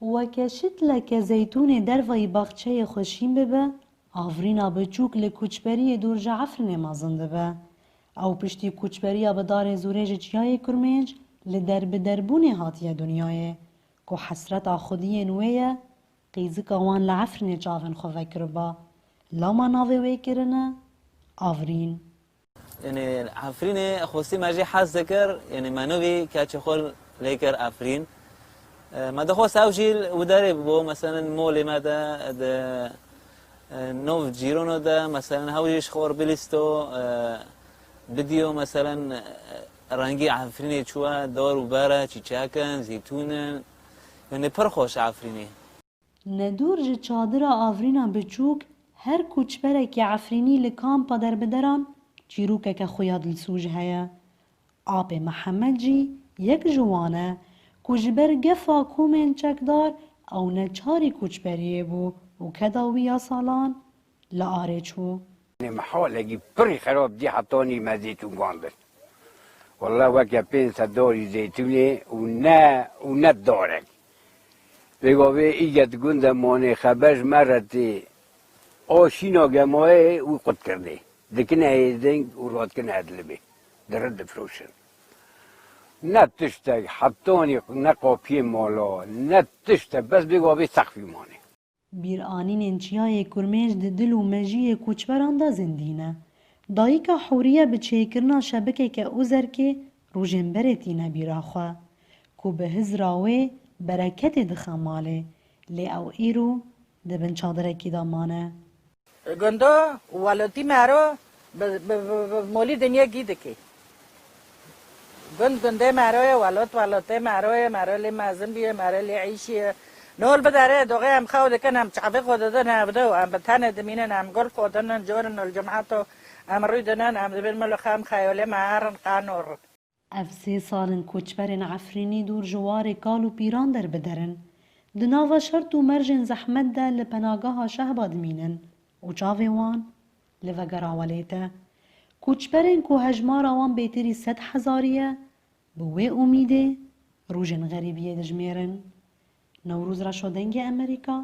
وکشت لکه زیتون دروی باغچه خوشیم ببه آفرینا بچوک لکوچبری دورج عفرین مازنده به او پشتی کوچبری به دار زوریج چیای کرمنج لدرب دربون هاتیه دنیای که حسرت خودی نویه قیزک وان لعفرین چاون خواه کربا لما ناوی وی کرنه آفرین يعني عفرين خوستي ماجي حاز ذكر يعني منوي كاتشخول ليكر عفرين ما دخو ساوجيل وداري بو مثلا مولي مادا دا نوف جيرونو دا مثلا هاوجيش خور بليستو بديو مثلا رنگي عفريني چوا دور وبارا چيچاكن زيتونن يعني پرخوش عفريني ندور جه چادر آفرینا بچوک هر کوچبره که عفرینی لکامپا در بدران چیروکه که خویا دلسوج هیا آب محمد جی یک جوانه کوچبر گفا کومن چکدار او نچاری کوچبریه بو و کداویا سالان لآره چو محالگی پری خراب دی حتانی مزیتون گاندن والله وکه 500 داری زیتونه و نه دارک بگاوه ایگت گنده مانه خبرش مرتی آشینا گماه او قد کرده دکنه ایزنگ و راد کنه ادلبه درد فروشن نه تشتگ حتانی نه قاپی مالا نه تشتگ بس بگاوه سخفی مانه بیرانین انچیای کرمنج ده دل و مجی کوچبران دا زندینه دایی که حوریه بچه کرنا شبکه که اوزر که روژنبره تینه بیراخوا که به هزراوه برکت دخماله لی او ایرو ده بن چادره کی دامانه گندو والدی مرا مولی دنیا گیده که گنده مرای والده مرا لی مازن بیه مرا لی عیشیه نول بداره دوغه هم خود کن هم چعبه خوددن هم دو هم بتانه دمینن هم گل خوددن جورن الجمعاتو هم روی دنن هم دبین ملوخ هم خیاله مهارن قانور افسی سالن کوچبرن عفرینی دور جوار کالو پیران در بدرن دناوا شرط و مرجن زحمت ده لپناگاه شهباد مینن و چاوه وان لوگراولیته کوچبرن کو هجمار وان بیتری 100,000 بوه امیده روژن غریبیه دجمیرن نوروز را شدنگ امریکا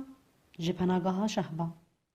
جپناگاه شهبا